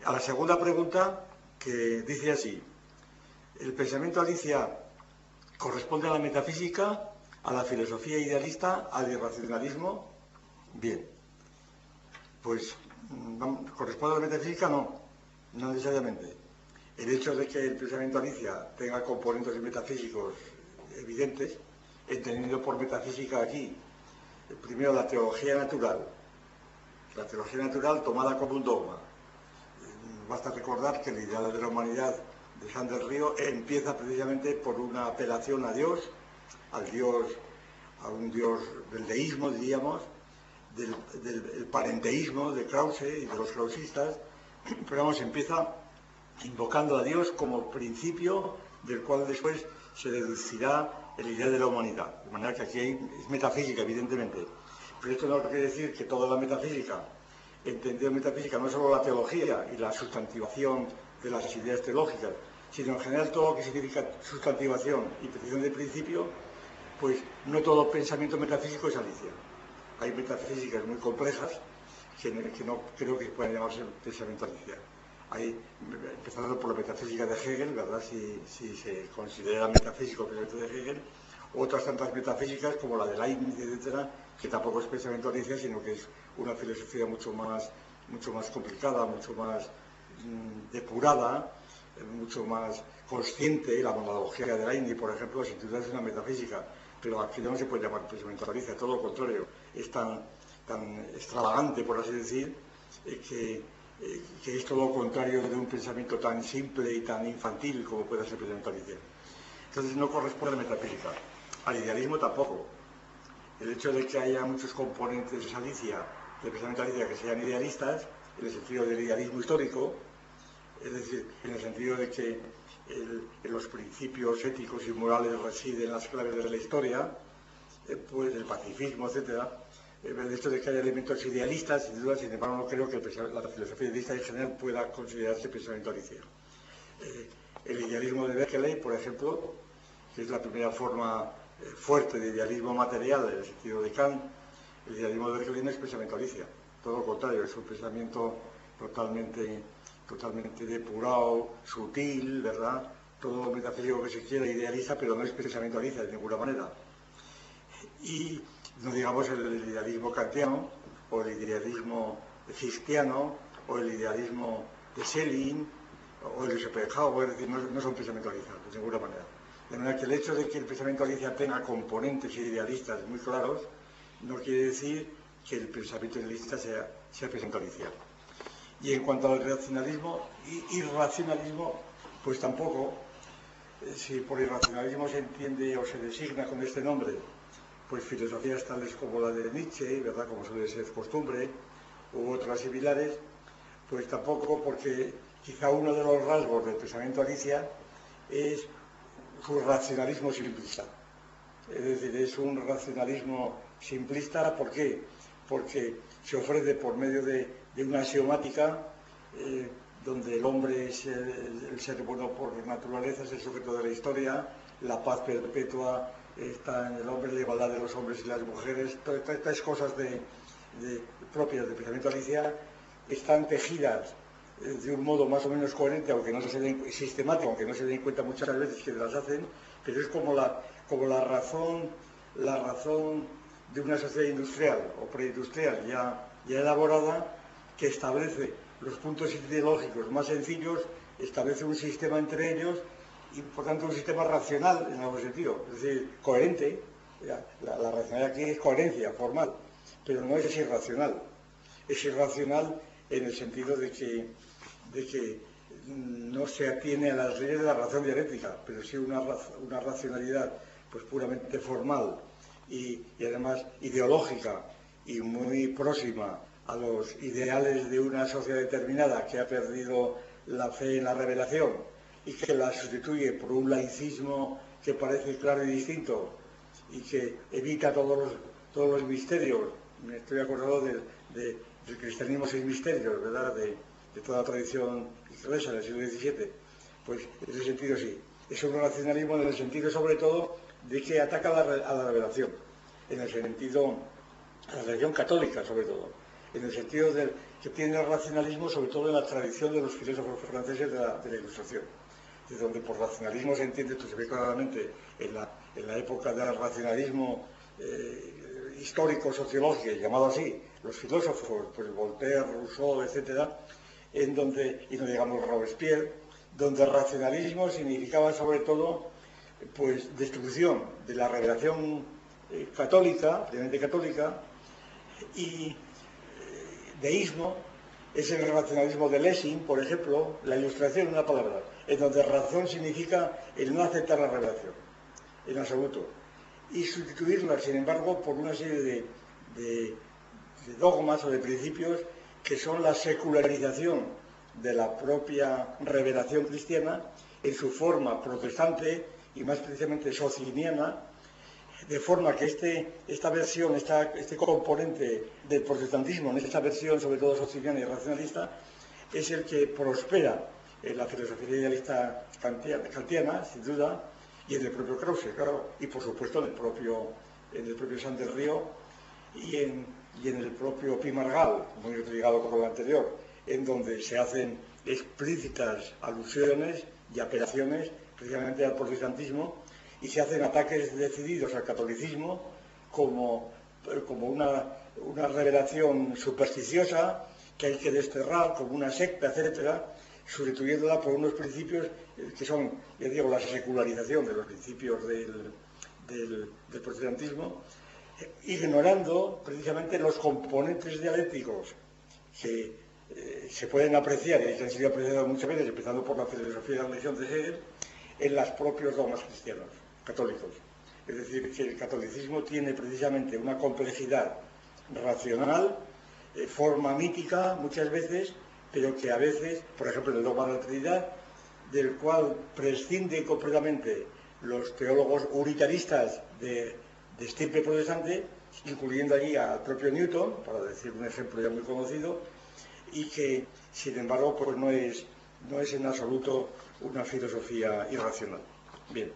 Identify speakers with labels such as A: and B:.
A: a la segunda pregunta, que dice así: ¿el pensamiento Alicia corresponde a la metafísica, a la filosofía idealista, al irracionalismo? Bien, pues corresponde a la metafísica, no necesariamente. El hecho de que el pensamiento Alicia tenga componentes metafísicos evidentes, entendido por metafísica aquí, primero la teología natural tomada como un dogma. Basta recordar que el ideal de la humanidad de Juan del Río empieza precisamente por una apelación a Dios, a un Dios del deísmo, diríamos, del parenteísmo de Krause y de los krausistas, pero vamos, empieza invocando a Dios como principio del cual después se deducirá el ideal de la humanidad. De manera que aquí es metafísica, evidentemente. Pero esto no quiere decir que toda la metafísica, entendido metafísica, no solo la teología y la sustantivación de las ideas teológicas, sino en general todo lo que significa sustantivación y petición de principio, pues no todo pensamiento metafísico es Alicia. Hay metafísicas muy complejas que no creo que puedan llamarse pensamiento Alicia. Empezando por la metafísica de Hegel, ¿verdad? Si se considera metafísico el pensamiento de Hegel, otras tantas metafísicas como la de Leibniz, etcétera, que tampoco es pensamiento Alicia, sino que es una filosofía mucho más complicada, mucho más depurada, mucho más consciente. La monología de Leibniz, por ejemplo, sin duda es una metafísica, pero aquí no se puede llamar pensamiento Alicia, todo lo contrario, es tan extravagante, por así decir, que es todo lo contrario de un pensamiento tan simple y tan infantil como puede ser el pensamiento Alicia. Entonces no corresponde a la metafísica. Al idealismo tampoco. El hecho de que haya muchos componentes de Alicia, del pensamiento Alicia, que sean idealistas, en el sentido del idealismo histórico, es decir, en el sentido de que en los principios éticos y morales residen las claves de la historia, pues el pacifismo, etcétera. El hecho de que haya elementos idealistas, sin duda, sin embargo, no creo que la filosofía idealista en general pueda considerarse pensamiento Alicia. El idealismo de Berkeley, por ejemplo, que es la primera forma fuerte de idealismo material en el sentido de Kant, el idealismo de Berkeley no es pensamiento Alicia, todo lo contrario, es un pensamiento totalmente depurado, sutil, ¿verdad? Todo lo metafísico que se quiera idealiza, pero no es pensamiento Alicia de ninguna manera. Y no digamos el idealismo kantiano, o el idealismo cristiano, o el idealismo de Schelling, o el de Schopenhauer, es decir, no son pensamiento Alicia de ninguna manera. De manera que el hecho de que el pensamiento Alicia tenga componentes idealistas muy claros, no quiere decir que el pensamiento idealista sea pensamiento Alicia. Y en cuanto al racionalismo y irracionalismo, pues tampoco. Si por irracionalismo se entiende o se designa con este nombre, pues filosofías tales como la de Nietzsche, ¿verdad?, como suele ser costumbre, u otras similares, pues tampoco, porque quizá uno de los rasgos del pensamiento Alicia es su racionalismo simplista. Es decir, es un racionalismo simplista, ¿por qué? Porque se ofrece por medio de una axiomática donde el hombre es el ser bueno por naturaleza, es el sujeto de la historia, la paz perpetua está en el hombre, la igualdad de los hombres y las mujeres, todas estas cosas propias del pensamiento Alicia están tejidas de un modo más o menos coherente, aunque no se den sistemático, aunque no se den cuenta muchas veces que las hacen, pero es como la razón de una sociedad industrial o preindustrial ya elaborada, que establece los puntos ideológicos más sencillos, establece un sistema entre ellos y por tanto un sistema racional en algún sentido, es decir, coherente. La racionalidad aquí es coherencia formal, pero no es irracional. Es irracional en el sentido de que no se atiene a las leyes de la razón dialéctica, pero sí una racionalidad pues puramente formal y además ideológica y muy próxima a los ideales de una sociedad determinada que ha perdido la fe en la revelación y que la sustituye por un laicismo que parece claro y distinto y que evita todos los misterios. Me estoy acordando del cristianismo sin misterios, ¿verdad?, de toda la tradición inglesa del siglo XVII. Pues en ese sentido sí. Es un racionalismo en el sentido sobre todo de que ataca a la revelación, en el sentido, a la religión católica sobre todo, en el sentido que tiene el racionalismo, sobre todo en la tradición de los filósofos franceses de la Ilustración, de donde por racionalismo se entiende, esto se ve claramente en la época del racionalismo histórico, sociológico, llamado así, los filósofos, pues Voltaire, Rousseau, etcétera, en donde, y no digamos Robespierre, donde el racionalismo significaba sobre todo pues destrucción de la revelación católica, plenamente católica, y deísmo es el racionalismo de Lessing, por ejemplo, la Ilustración, una palabra, en donde razón significa el no aceptar la revelación, en absoluto, y sustituirla, sin embargo, por una serie de dogmas o de principios que son la secularización de la propia revelación cristiana en su forma protestante y más precisamente sociniana, de forma que esta versión, este componente del protestantismo, en esta versión sobre todo sociniana y racionalista, es el que prospera en la filosofía idealista kantiana, sin duda, y en el propio Krause, claro, y por supuesto en el propio Saint del Río y en el propio Pi Margall, muy ligado con lo anterior, en donde se hacen explícitas alusiones y apelaciones precisamente al protestantismo y se hacen ataques decididos al catolicismo como una revelación supersticiosa que hay que desterrar, como una secta, etcétera, sustituyéndola por unos principios que son, ya digo, la secularización de los principios del protestantismo, ignorando precisamente los componentes dialécticos que se pueden apreciar y que han sido apreciados muchas veces, empezando por la filosofía de la religión de Hegel, en los propios dogmas cristianos, católicos. Es decir, que el catolicismo tiene precisamente una complejidad racional, forma mítica muchas veces, pero que a veces, por ejemplo, en el dogma de la Trinidad, del cual prescinden completamente los teólogos unitaristas de estirpe protestante, incluyendo allí al propio Newton, para decir un ejemplo ya muy conocido, y que, sin embargo, pues no es en absoluto una filosofía irracional. Bien.